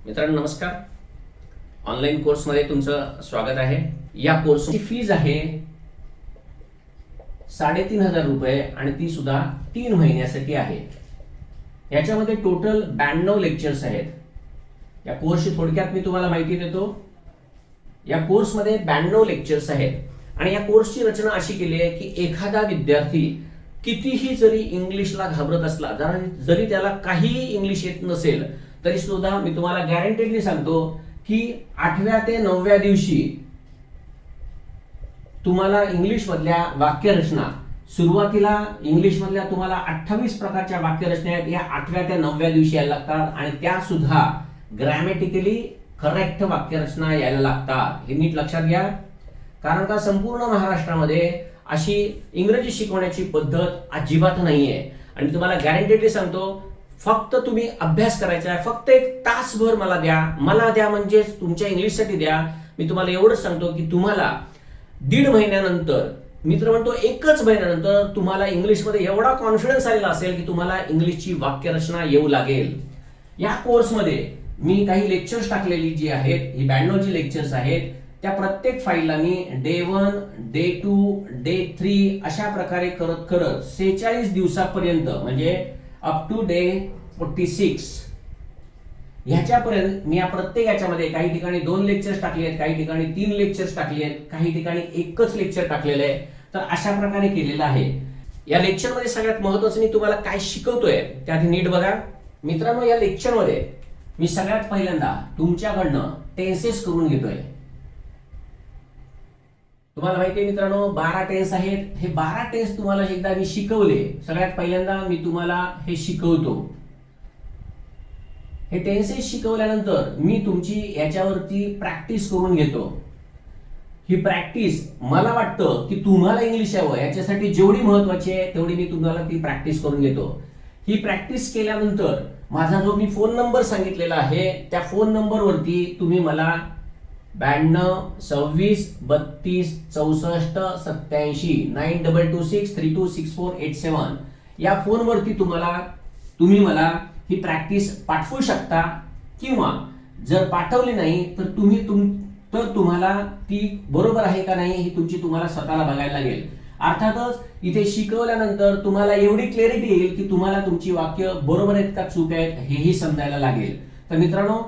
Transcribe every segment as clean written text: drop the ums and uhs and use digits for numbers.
मित्रांनो नमस्कार. ऑनलाईन कोर्समध्ये तुमचं स्वागत आहे. या कोर्सची फीज आहे 3,500 रुपये आणि ती सुद्धा 3 महिन्यासाठी आहे. याच्यामध्ये टोटल 92 लेक्चर्स आहेत. या कोर्सची थोडक्यात मी तुम्हाला माहिती देतो. या कोर्समध्ये 92 लेक्चर्स आहेत आणि या कोर्सची रचना अशी केली आहे की एखादा विद्यार्थी कितीही जरी इंग्लिशला घाबरत असला, जरी त्याला काहीही इंग्लिश येत नसेल तरी सुद्धा मी तुम्हाला गॅरंटेडली सांगतो की 8व्या ते 9व्या दिवशी तुम्हाला इंग्लिश मधल्या वाक्यरचना, सुरुवातीला इंग्लिश मधल्या तुम्हाला 28 प्रकारच्या वाक्यरचना आहेत, या 8व्या ते 9व्या दिवशी यायला लागतात आणि त्या सुद्धा ग्रॅमॅटिकली करेक्ट वाक्यरचना यायला लागतात. हे नीट लक्षात घ्या. कारण का संपूर्ण महाराष्ट्रामध्ये अशी इंग्रजी शिकवण्याची पद्धत अजिबात नाहीये आणि मी तुम्हाला गॅरंटेडली सांगतो, फक्त तुम्ही अभ्यास करायचा आहे. फक्त 1 तासभर मला द्या म्हणजे तुमच्या इंग्लिशसाठी द्या. मी तुम्हाला एवढंच सांगतो की तुम्हाला 1.5 महिन्यानंतर, मित्र म्हणतो 1च महिन्यानंतर तुम्हाला इंग्लिशमध्ये एवढा कॉन्फिडन्स आलेला असेल की तुम्हाला इंग्लिशची वाक्यरचना येऊ लागेल. या कोर्समध्ये मी काही लेक्चर्स टाकलेली जी आहेत, ही 92 जी लेक्चर्स आहेत, त्या प्रत्येक फाईलला मी डे 1, डे 2, डे 3 अशा प्रकारे करत 46 दिवसापर्यंत म्हणजे अप टू डे 46 ह्याच्यापर्यंत मी या प्रत्येक याच्यामध्ये काही ठिकाणी 2 लेक्चर्स टाकले आहेत, काही ठिकाणी 3 लेक्चर्स टाकले आहेत, काही ठिकाणी 1च लेक्चर टाकलेलं आहे. तर अशा प्रकारे केलेलं आहे. या लेक्चरमध्ये सगळ्यात महत्त्वाचं मी तुम्हाला काय शिकवतोय त्या आधी नीट बघा. मित्रांनो, या लेक्चरमध्ये मी सगळ्यात पहिल्यांदा तुमच्याकडनं टेन्सेस करून घेतोय. तुम्हाला माहिती आहे मित्रांनो, 12 टेन्स आहेत. हे 12 टेन्स तुम्हाला एकदा मी शिकवले. सगळ्यात पहिल्यांदा मी तुम्हाला हे शिकवतो. हे टेन्सेस शिकवल्यानंतर मी तुमची याच्यावरती प्रॅक्टिस करून घेतो. ही प्रॅक्टिस मला वाटतं की तुम्हाला इंग्लिश यावं याच्यासाठी जेवढी महत्वाची आहे तेवढी मी तुम्हाला ती प्रॅक्टिस करून घेतो. ही प्रॅक्टिस केल्यानंतर माझा जो मी फोन नंबर सांगितलेला आहे त्या फोन नंबरवरती तुम्ही मला 92 26 32 64 87 9226326487 या फोनवरती तुम्ही मला ही प्रॅक्टिस पाठवू शकता. किंवा जर पाठवली नाही तर तुम्हाला ती बरोबर आहे का नाही ही तुम्हाला स्वतःला बघायला लागेल. अर्थातच इथे शिकवल्यानंतर तुम्हाला एवढी क्लॅरिटी येईल की तुम्हाला तुमची वाक्य बरोबर आहेत का चूक आहेत हेही समजायला लागेल. तर मित्रांनो,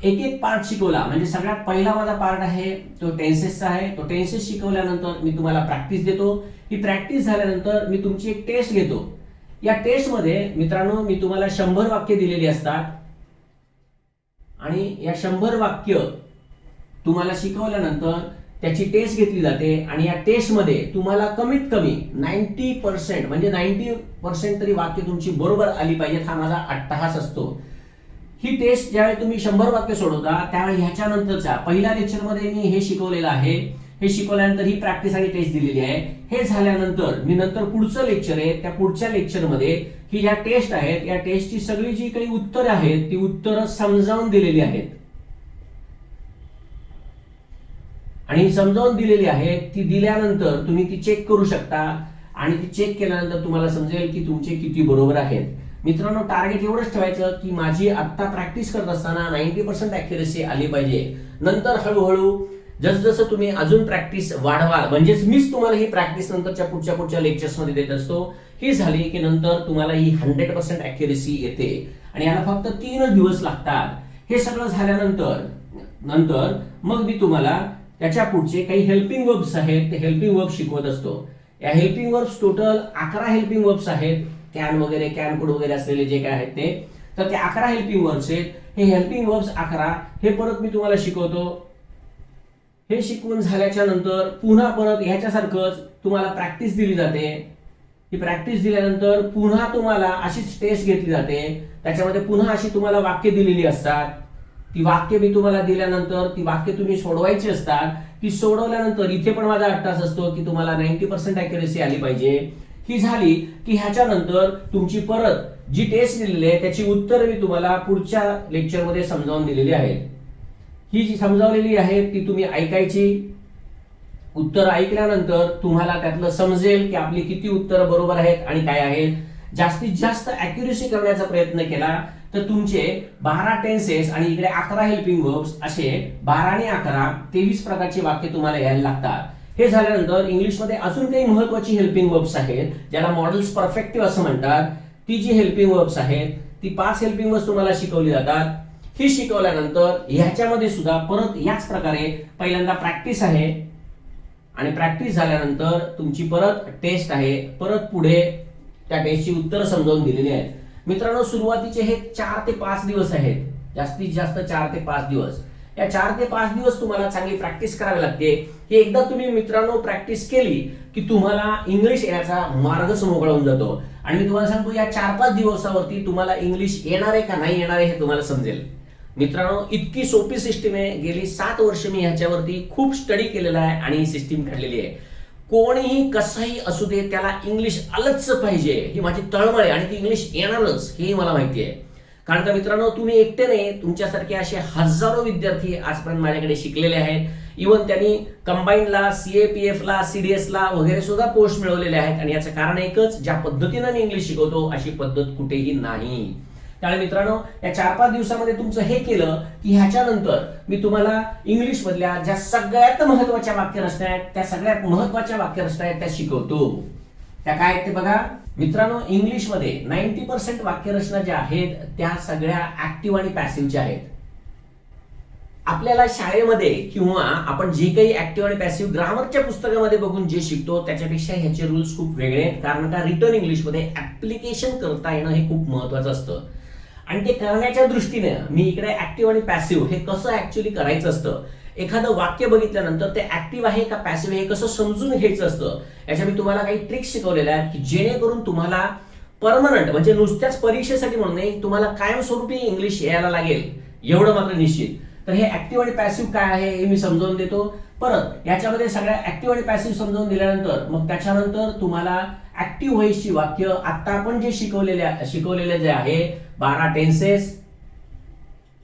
एक पार्ट शिकवला म्हणजे सगळ्यात पहिला माझा पार्ट आहे तो टेन्सेसचा आहे. तो टेन्सेस शिकवल्यानंतर मी तुम्हाला प्रॅक्टिस देतो. ही प्रॅक्टिस झाल्यानंतर मी तुमची एक टेस्ट घेतो. या टेस्टमध्ये मित्रांनो मी तुम्हाला 100 वाक्य दिलेली असतात आणि या 100 वाक्य तुम्हाला शिकवल्यानंतर त्याची टेस्ट घेतली जाते आणि या टेस्टमध्ये तुम्हाला कमीत कमी 90% म्हणजे 90% तरी वाक्य तुमची बरोबर आली पाहिजेत. हा माझा अट्टहास असतो. ही टेस्ट ज्यावेळी तुम्ही 100 वाक्य सोडवता त्यावेळी ह्याच्यानंतरच्या पहिल्या लेक्चरमध्ये मी हे शिकवलेलं आहे. हे शिकवल्यानंतर ही प्रॅक्टिस आणि टेस्ट दिलेली आहे. हे झाल्यानंतर मी नंतर पुढचं लेक्चर आहे, त्या पुढच्या लेक्चरमध्ये ही ज्या टेस्ट आहेत या टेस्टची सगळी जी काही उत्तरं आहेत ती उत्तरं समजावून दिलेली आहेत आणि समजावून दिलेली आहेत. ती दिल्यानंतर तुम्ही ती चेक करू शकता आणि ती चेक केल्यानंतर तुम्हाला समजेल की तुमचे किती बरोबर आहेत. मित्रांनो, टार्गेट एवढंच ठेवायचं की माझी आत्ता प्रॅक्टिस करत असताना 90% ॲक्युरेसी आली पाहिजे. नंतर हळूहळू जसं तुम्ही अजून प्रॅक्टिस वाढवाल, म्हणजेच मीच तुम्हाला ही प्रॅक्टिस नंतरच्या पुढच्या लेक्चर्समध्ये देत असतो. ही झाली की नंतर तुम्हाला ही 100% ॲक्युरेसी येते आणि याला फक्त 3 दिवस लागतात. हे सगळं झाल्यानंतर मग मी तुम्हाला त्याच्या पुढचे काही हेल्पिंग वर्ब्स आहेत ते हेल्पिंग वर्ब्स शिकवत असतो. या helping verbs total 11 helping verbs आहेत. कॅन वगैरे, कॅन कुड वगैरे असलेले जे काय आहेत ते, तर ते 11 हेल्पिंग वर्ब्स आहेत. हे हेल्पिंग वर्ब्स 11 हे परत मी तुम्हाला शिकवतो. हे शिकवून झाल्याच्या नंतर पुन्हा परत ह्याच्यासारखंच तुम्हाला प्रॅक्टिस दिली जाते. ही प्रॅक्टिस दिल्यानंतर पुन्हा तुम्हाला अशीच टेस्ट घेतली जाते. त्याच्यामध्ये पुन्हा अशी तुम्हाला वाक्य दिलेली असतात. ती वाक्य मी तुम्हाला दिल्यानंतर ती वाक्य तुम्ही सोडवायची असतात. ती सोडवल्यानंतर इथे पण माझा अट्टास असतो की तुम्हाला 90% ॲक्युरेसी आली पाहिजे. ही झाली की ह्याच्यानंतर तुमची परत जी टेस्ट दिलेली आहे त्याची उत्तरं मी तुम्हाला पुढच्या लेक्चरमध्ये समजावून दिलेली आहेत. ही जी समजावलेली आहे ती तुम्ही ऐकायची. उत्तर ऐकल्यानंतर तुम्हाला त्यातलं समजेल की आपली किती उत्तरं बरोबर आहेत आणि काय आहेत. जास्तीत जास्त ॲक्युरेसी करण्याचा प्रयत्न केला तर तुमचे 12 टेन्सेस आणि इकडे 11 हेल्पिंग वर्ब्स असे 12 आणि 11 23 प्रकारचे वाक्य तुम्हाला यायला लागतात. हे झाल्यानंतर इंग्लिशमध्ये अजून काही महत्वाची हेल्पिंग वर्ब्स आहेत ज्याला मॉडेल्स परफेक्टिव्ह असं म्हणतात. ती जी हेल्पिंग वर्ब्स आहेत ती 5 हेल्पिंग वर्ब्स तुम्हाला शिकवली जातात. ही शिकवल्यानंतर ह्याच्यामध्ये सुद्धा परत याच प्रकारे पहिल्यांदा प्रॅक्टिस आहे आणि प्रॅक्टिस झाल्यानंतर तुमची परत टेस्ट आहे. परत पुढे त्या टेस्टची उत्तरं समजावून दिलेली आहेत. मित्रांनो, सुरुवातीचे हे 4 ते 5 दिवस आहेत, जास्तीत जास्त 4 ते 5 दिवस. या 4 ते 5 दिवस तुम्हाला चांगली प्रॅक्टिस करावी लागते. हे एकदा तुम्ही मित्रांनो प्रॅक्टिस केली की तुम्हाला इंग्लिश येण्याचा मार्गच मोकळा होऊन जातो. आणि मी तुम्हाला सांगतो या 4-5 दिवसावरती तुम्हाला इंग्लिश येणार आहे का नाही येणार आहे हे तुम्हाला समजेल. मित्रांनो, इतकी सोपी सिस्टीम आहे. गेली 7 वर्ष मी ह्याच्यावरती खूप स्टडी केलेला आहे आणि ही सिस्टीम काढलेली आहे. कोणीही कसंही असू दे त्याला इंग्लिश आलंच पाहिजे ही माझी तळमळ आहे आणि ती इंग्लिश येणारच हे मला माहिती आहे. कारण का मित्रांनो, तुम्ही एकटे नाही, तुमच्यासारखे असे हजारो विद्यार्थी आजपर्यंत माझ्याकडे शिकलेले आहेत. इव्हन त्यांनी कंबाईनला, CAPFला, CDSला वगैरे सुद्धा पोस्ट मिळवलेले आहेत. आणि याचं कारण एकच, ज्या पद्धतीनं मी इंग्लिश शिकवतो अशी पद्धत कुठेही नाही. त्यामुळे मित्रांनो, या 4-5 दिवसामध्ये तुमचं हे केलं की ह्याच्यानंतर मी तुम्हाला इंग्लिश मधल्या ज्या सगळ्यात महत्वाच्या वाक्यरचना आहेत त्या सगळ्यात महत्वाच्या वाक्यरचना आहेत त्या शिकवतो. त्या काय आहेत ते बघा. मित्रांनो, इंग्लिशमध्ये 90% वाक्यरचना ज्या आहेत त्या सगळ्या ऍक्टिव्ह आणि पॅसिव्हच्या आहेत. आपल्याला शाळेमध्ये किंवा आपण जे काही ऍक्टिव्ह आणि पॅसिव्ह ग्रामरच्या पुस्तकामध्ये बघून जे शिकतो त्याच्यापेक्षा ह्याचे रूल्स खूप वेगळे आहेत. कारण का रिटर्न इंग्लिशमध्ये ऍप्लिकेशन करता येणं हे खूप महत्वाचं असतं. आणि ते करण्याच्या दृष्टीने मी इकडे ऍक्टिव्ह आणि पॅसिव्ह हे कसं ऍक्च्युअली करायचं असतं, एखादं वाक्य बघितल्यानंतर ते ऍक्टिव्ह आहे का पॅसिव्ह हे कसं समजून घ्यायचं असतं, याच्या मी तुम्हाला काही ट्रिक्स शिकवलेल्या आहेत की जेणेकरून तुम्हाला परमनंट म्हणजे नुसत्याच परीक्षेसाठी म्हणून नाही, तुम्हाला कायमस्वरूपी इंग्लिश यायला लागेल एवढं मात्र निश्चित. तर हे ऍक्टिव्ह आणि पॅसिव्ह काय आहे हे मी समजावून देतो. परत याच्यामध्ये सगळ्या ऍक्टिव्ह आणि पॅसिव्ह समजावून दिल्यानंतर मग त्याच्यानंतर तुम्हाला ऍक्टिव्ह व्हॉइसची वाक्य आता आपण जे शिकवलेले जे आहे 12 टेन्सेस,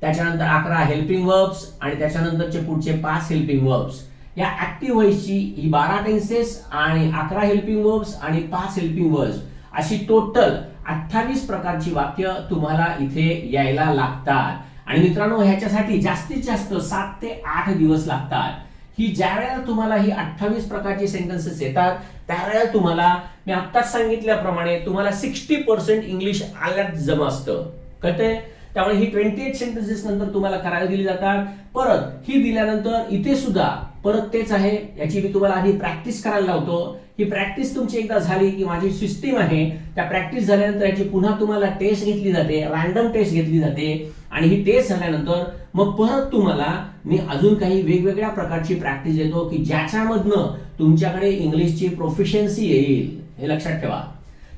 त्याच्यानंतर 11 हेल्पिंग वर्ब्स आणि त्याच्यानंतरचे पुढचे 5 हेल्पिंग वर्ब्स, या ऍक्टिव्ह व्हॉइसची ही 12 टेन्सेस आणि 11 हेल्पिंग वर्ब्स आणि 5 हेल्पिंग वर्ब्स अशी टोटल 28 प्रकारची वाक्य तुम्हाला इथे यायला लागतात. आणि मित्रांनो, ह्याच्यासाठी जास्तीत जास्त 7 ते 8 दिवस लागतात. ही ज्या वेळेला तुम्हाला ही 28 प्रकारची सेंटेन्सेस येतात त्यावेळेला तुम्हाला मी आत्ताच सांगितल्याप्रमाणे तुम्हाला 60% इंग्लिश आल्यात जमा असतं, कळतंय. त्यामुळे ही 28 सेंटेन्सेस नंतर तुम्हाला करायला दिली जातात. परत ही दिल्यानंतर इथे सुद्धा परत तेच आहे, याची मी तुम्हाला आधी प्रॅक्टिस करायला लावतो. ही प्रॅक्टिस तुमची एकदा झाली की माझी सिस्टीम आहे त्या प्रॅक्टिस झाल्यानंतर याची पुन्हा तुम्हाला टेस्ट घेतली जाते, रॅन्डम टेस्ट घेतली जाते. आणि ही टेस्ट झाल्यानंतर मग परत तुम्हाला मी अजून काही वेगवेगळ्या प्रकारची प्रॅक्टिस देतो की ज्याच्यामधनं तुमच्याकडे इंग्लिशची प्रोफिशियन्सी येईल, हे लक्षात ठेवा.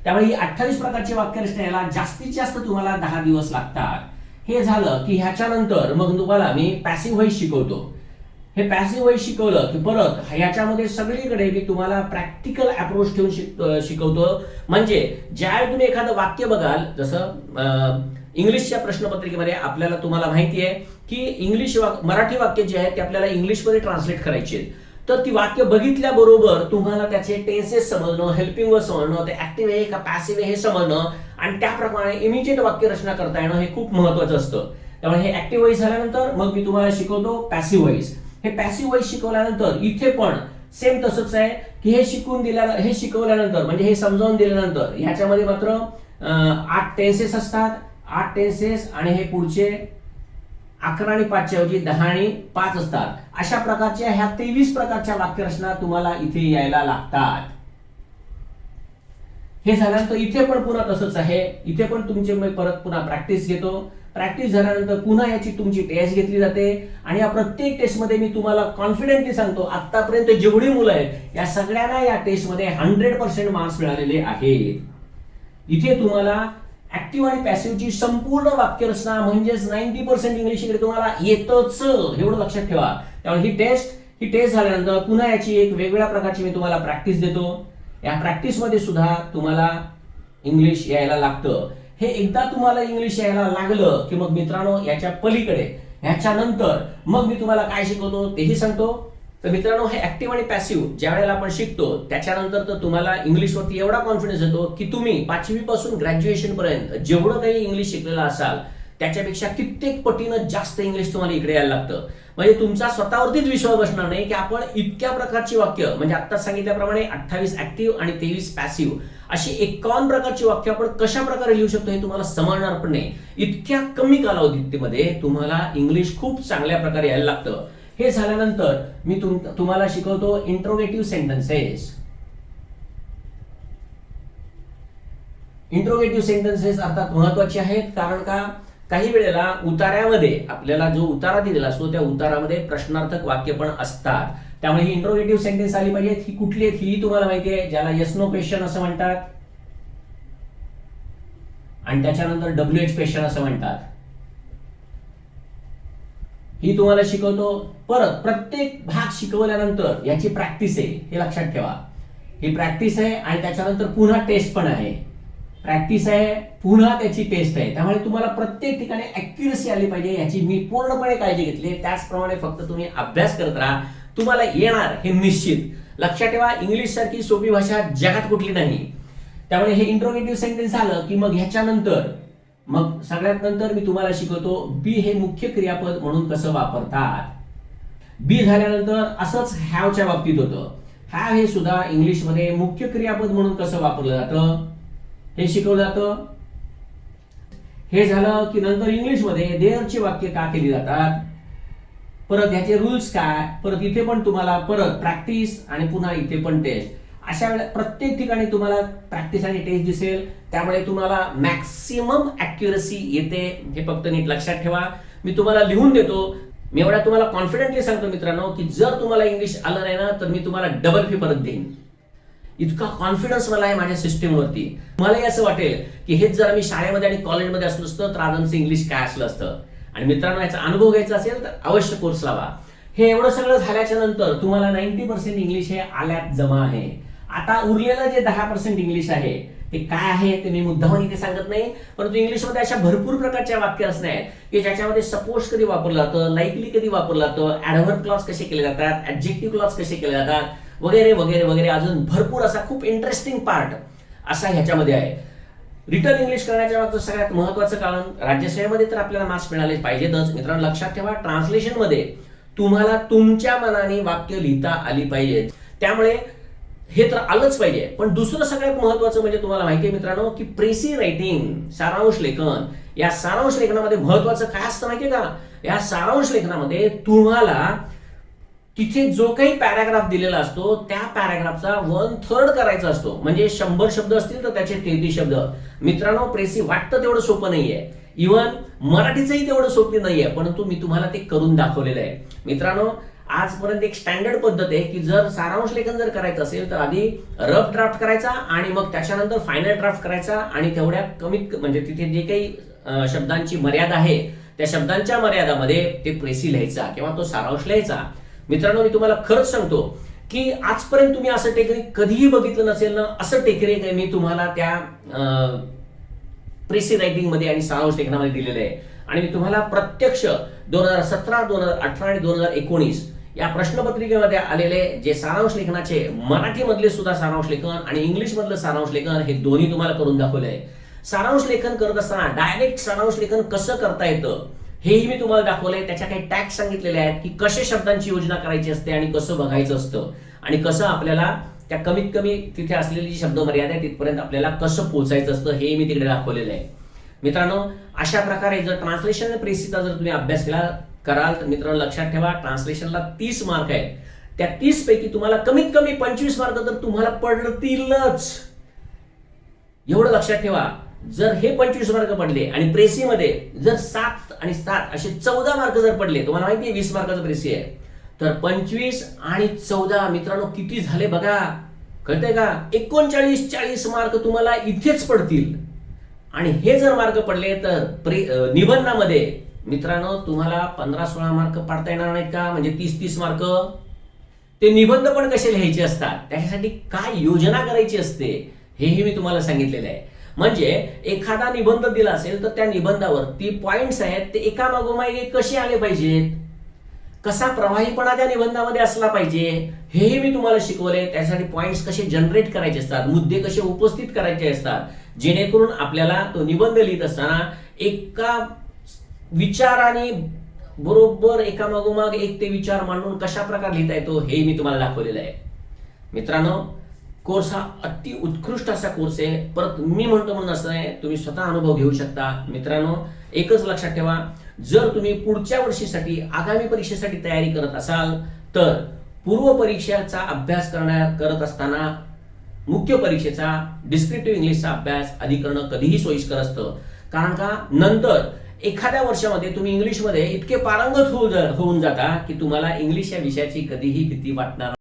त्यामुळे ही 28 प्रकारची वाक्यरचना यायला जास्तीत जास्त तुम्हाला 10 दिवस लागतात. हे झालं की ह्याच्यानंतर मग तुम्हाला मी पॅसिव्ह व्हॉइस शिकवतो. हे पॅसिव्ह व्हॉइस शिकवलं की परत ह्याच्यामध्ये सगळीकडे मी तुम्हाला प्रॅक्टिकल अप्रोच ठेवून शिकवतो. म्हणजे ज्यावेळी तुम्ही एखादं वाक्य बघाल, जसं इंग्लिशच्या प्रश्नपत्रिकेमध्ये आपल्याला तुम्हाला माहिती आहे की मराठी वाक्य जे आहेत ते आपल्याला इंग्लिशमध्ये ट्रान्सलेट करायची आहेत. तर ती वाक्य बघितल्याबरोबर तुम्हाला त्याचे टेन्सेस समजणं, हेल्पिंग वर्ब समजणं, ते ऍक्टिव्ह आहे का पॅसिव्ह आहे हे समजणं आणि त्याप्रमाणे इमिजिएट वाक्य रचना करता येणं हे खूप महत्वाचं असतं. त्यामुळे हे ऍक्टिव्ह व्हॉइस झाल्यानंतर मग मी तुम्हाला शिकवतो पॅसिव्ह व्हॉइस. हे पॅसिव्ह व्हॉइस शिकवल्यानंतर इथे पण सेम तसंच आहे की हे शिकवल्यानंतर म्हणजे हे समजावून दिल्यानंतर ह्याच्यामध्ये मात्र 8 टेन्सेस असतात. 8 टेन्सेस आणि हे पुढचे 11 आणि 5 ऐवजी 10 आणि 5 असतात. अशा प्रकारच्या ह्या 23 प्रकारच्या वाक्यरचना तुम्हाला इथे यायला लागतात. हे झाल्यानंतर इथे पण पुन्हा तसंच आहे. इथे पण तुमचे परत पुन्हा प्रॅक्टिस घेतो. प्रॅक्टिस झाल्यानंतर पुन्हा याची तुमची टेस्ट घेतली जाते आणि या प्रत्येक टेस्टमध्ये मी तुम्हाला कॉन्फिडेंटली सांगतो आतापर्यंत जेवढी मुलं आहेत या सगळ्यांना या टेस्टमध्ये 100% मार्क्स मिळालेले आहेत. इथे तुम्हाला ऍक्टिव्ह आणि पॅसिव्हची संपूर्ण वाक्यरचना म्हणजेच 90% इंग्लिश इकडे तुम्हाला येतच, एवढं लक्षात ठेवा. त्यामुळे ही टेस्ट झाल्यानंतर पुन्हा याची एक वेगवेगळ्या प्रकारची मी तुम्हाला प्रॅक्टिस देतो. या प्रॅक्टिसमध्ये सुद्धा तुम्हाला इंग्लिश यायला लागतं. हे एकदा तुम्हाला इंग्लिश यायला लागलं की मग मित्रांनो याच्या पलीकडे ह्याच्यानंतर मग मी तुम्हाला काय शिकवतो तेही सांगतो. तर मित्रांनो, हे ऍक्टिव्ह आणि पॅसिव्ह ज्या वेळेला आपण शिकतो त्याच्यानंतर तर तुम्हाला इंग्लिशवरती एवढा कॉन्फिडन्स येतो की तुम्ही 5वी पासून ग्रॅज्युएशन पर्यंत जेवढं काही इंग्लिश शिकलेलं असाल त्याच्यापेक्षा कित्येक पटीनं जास्त इंग्लिश तुम्हाला इकडे यायला लागतं. म्हणजे तुमचा स्वतःवरतीच विश्वास बसणार नाही की आपण इतक्या प्रकारची वाक्य, म्हणजे आत्ताच सांगितल्याप्रमाणे 28 ऍक्टिव्ह आणि 23 पॅसिव्ह अशी 51 प्रकारची वाक्य आपण कशा प्रकारे लिहू शकतो हे तुम्हाला समजणार पण नाही. इतक्या कमी कालावधीमध्ये तुम्हाला इंग्लिश खूप चांगल्या प्रकारे यायला लागतं. हे झाल्यानंतर मी तुम्हाला शिकवतो इंट्रोगेटिव्ह सेंटेन्सेस. इंट्रोगेटिव्ह सेंटेन्सेस अर्थात महत्वाचे आहेत, कारण का काही वेळेला उतार्यामध्ये आपल्याला जो उतारा दिलेला असतो त्या उतारामध्ये प्रश्नार्थक वाक्य पण असतात. त्यामुळे ही इंट्रोगेटिव्ह सेंटेन्स आली पाहिजेत. ही कुठली आहेत ही तुम्हाला माहिती आहे, ज्याला येस नो क्वेश्चन असं म्हणतात आणि त्याच्यानंतर WH क्वेश्चन असं म्हणतात. ही तुम्हाला शिकवतो. परत प्रत्येक भाग शिकवल्यानंतर याची प्रॅक्टिस आहे, हे लक्षात ठेवा. ही प्रॅक्टिस आहे आणि त्याच्यानंतर पुन्हा टेस्ट पण आहे. प्रॅक्टिस आहे, पुन्हा त्याची टेस्ट आहे. त्यामुळे तुम्हाला प्रत्येक ठिकाणी ऍक्युरसी आली पाहिजे याची मी पूर्णपणे काळजी घेतली. त्याचप्रमाणे फक्त तुम्ही अभ्यास करत राहा, तुम्हाला येणार हे निश्चित. लक्षात ठेवा, इंग्लिश सारखी सोपी भाषा जगात कुठली नाही. त्यामुळे हे इंट्रोगेटिव्ह सेंटेन्स आलं की मग ह्याच्यानंतर मग सगळ्यात नंतर मी तुम्हाला शिकवतो बी हे मुख्य क्रियापद म्हणून कसं वापरतात. बी झाल्यानंतर असंच हॅवच्या बाबतीत होतं. हॅव हे सुद्धा इंग्लिशमध्ये मुख्य क्रियापद म्हणून कसं वापरलं जातं हे शिकवलं जातं. हे झालं की नंतर इंग्लिशमध्ये देअरची वाक्य का केली जातात, परत ह्याचे रूल्स काय, परत इथे पण तुम्हाला परत प्रॅक्टिस आणि पुन्हा इथे पण टेस्ट. अशा वेळेला प्रत्येक ठिकाणी तुम्हाला प्रॅक्टिस आणि टेस्ट दिसेल. त्यामुळे तुम्हाला मॅक्सिमम ऍक्युरसी येते, हे फक्त नीट लक्षात ठेवा. मी तुम्हाला लिहून देतो. मी एवढा तुम्हाला कॉन्फिडेंटली सांगतो मित्रांनो की जर तुम्हाला इंग्लिश आलं नाही ना तर मी तुम्हाला डबल फी परत देईन. इतका कॉन्फिडन्स मला आहे माझ्या सिस्टीमवरती. मलाही असं वाटेल की हेच जर मी शाळेमध्ये आणि कॉलेजमध्ये असलो असतं तर आजचं इंग्लिश काय असलं असतं. आणि मित्रांनो याचा अनुभव घ्यायचा असेल तर अवश्य कोर्स लावा. हे एवढं सगळं झाल्याच्या नंतर तुम्हाला 90% इंग्लिश हे आल्यात जमा आहे. आता उरलेलं जे 10% इंग्लिश आहे ते काय आहे ते मी मुद्दामून इथे सांगत नाही, परंतु इंग्लिशमध्ये अशा भरपूर प्रकारच्या वाक्य असणार आहेत की ज्याच्यामध्ये सपोज कधी वापरलं जातं, लाईकली कधी वापरलं जातं, ऍडव्हर्ब क्लॉज कसे केले जातात, ऍडजेक्टिव्ह क्लॉज कसे केले जातात वगैरे वगैरे वगैरे. अजून भरपूर असा खूप इंटरेस्टिंग पार्ट असा ह्याच्यामध्ये आहे. रिटर्न इंग्लिश करण्याच्या मागचं सगळ्यात महत्वाचं कारण राज्यसेवेमध्ये तर आपल्याला मार्क्स मिळाले पाहिजेतच. मित्रांनो लक्षात ठेवा, ट्रान्सलेशन मध्ये तुम्हाला तुमच्या मनाने वाक्य लिहिता आली पाहिजेत. त्यामुळे हे तर आलंच पाहिजे. पण दुसरं सगळ्यात महत्वाचं म्हणजे तुम्हाला माहिती आहे मित्रांनो की प्रेसी रायटिंग, सारांश लेखन. या सारांश लेखनामध्ये महत्वाचं काय असतं माहितीये का, या सारांश लेखनामध्ये तुम्हाला तिथे जो काही पॅराग्राफ दिलेला असतो त्या पॅराग्राफचा 1/3 करायचा असतो. म्हणजे 100 शब्द असतील तर त्याचे 33 शब्द. मित्रांनो प्रेसी वाटतं तेवढं सोपं नाहीये. इव्हन मराठीचंही तेवढं सोपं नाहीये, परंतु मी तुम्हाला ते करून दाखवलेलं आहे. मित्रांनो आजपर्यंत एक स्टँडर्ड पद्धत आहे की जर सारांश लेखन जर करायचं असेल तर आधी रफ ड्राफ्ट करायचा आणि मग त्याच्यानंतर फायनल ड्राफ्ट करायचा आणि तेवढ्या कमीत म्हणजे तिथे जे काही शब्दांची मर्यादा आहे त्या शब्दांच्या मर्यादामध्ये ते प्रेसी लिहायचा किंवा तो सारांश लिहायचा. मित्रांनो मी तुम्हाला खरंच सांगतो की आजपर्यंत तुम्ही असं टेक्निक कधीही बघितलं नसेल ना, असं टेक्निक मी तुम्हाला त्या प्रेसी रायटिंग मध्ये आणि सारांश लेखनामध्ये दिलेलं आहे. आणि मी तुम्हाला प्रत्यक्ष 2017, 2018 आणि 2019 या प्रश्नपत्रिकेमध्ये आलेले जे सारांश लेखनाचे मराठीमधले सुद्धा सारांश लेखन आणि इंग्लिश मधलं सारांश लेखन हे दोन्ही तुम्हाला करून दाखवले आहे. सारांश लेखन करत असताना डायरेक्ट सारांश लेखन कसं करता येतं हेही मी तुम्हाला दाखवलंय. त्याच्या काही टॅक्स सांगितलेले आहेत की कसे शब्दांची योजना करायची असते आणि कसं बघायचं असतं आणि कसं आपल्याला त्या कमीत कमी तिथे असलेली जी शब्द मर्यादा आहे तिथपर्यंत आपल्याला कसं पोहोचायचं असतं हे मी तिकडे दाखवलेलं आहे. मित्रांनो अशा प्रकारे जर ट्रान्सलेशन आणि प्रेसीचा जर तुम्ही अभ्यास कराल तर मित्रांनो लक्षात ठेवा ट्रान्सलेशनला 30 मार्क आहेत. त्या 30 पैकी तुम्हाला कमीत कमी 25 मार्क तर तुम्हाला पडतीलच, एवढं लक्षात ठेवा. जर हे 25 मार्क पडले आणि प्रेसीमध्ये जर 7 आणि 7 असे 14 मार्क जर पडले, तुम्हाला माहिती आहे 20 मार्काचं प्रेसी आहे, तर 25 आणि 14 मित्रांनो किती झाले बघा, कळतंय का? 39-40 मार्क तुम्हाला इथेच पडतील. आणि हे जर मार्क पडले तर निबंधामध्ये मित्रांनो तुम्हाला 15-16 मार्क पाडता येणार नाहीत का? म्हणजे 30-30 मार्क. ते निबंध पण कसे लिहायचे असतात, त्याच्यासाठी काय योजना करायची असते हेही मी तुम्हाला सांगितलेलं आहे. म्हणजे एखादा निबंध दिला असेल तर त्या निबंधावरती पॉइंट्स आहेत ते एका मागोमाग एक कसे आले पाहिजेत, कसा प्रवाहीपणा त्या निबंधामध्ये असला पाहिजे हेही मी तुम्हाला शिकवले. त्यासाठी पॉइंट्स कसे जनरेट करायचे असतात, मुद्दे कसे उपस्थित करायचे असतात, जेणेकरून आपल्याला तो निबंध लिहित असताना एका विचाराने बरोबर एकामागोमाग एक ते विचार मांडून कशा प्रकारे लिहिता येतो हे मी तुम्हाला दाखवलेलं आहे. मित्रांनो, कोर्स हा अति उत्कृष्ट असा कोर्स आहे. परत मी म्हणतो म्हणून असं आहे, तुम्ही स्वतः अनुभव घेऊ शकता. मित्रांनो, एकच लक्षात ठेवा, जर तुम्ही पुढच्या वर्षीसाठी आगामी परीक्षेसाठी तयारी करत असाल तर पूर्व परीक्षेचा अभ्यास करत असताना मुख्य परीक्षेचा डिस्क्रिप्टिव्ह इंग्लिशचा अभ्यास आधी करणं कधीही सोयीस्कर असतं. कारण का नंतर एखाद्या वर्षामध्ये तुम्ही इंग्लिशमध्ये इतके पारंगत होऊन जाता की तुम्हाला इंग्लिश या विषयाची कधीही भीती वाटणार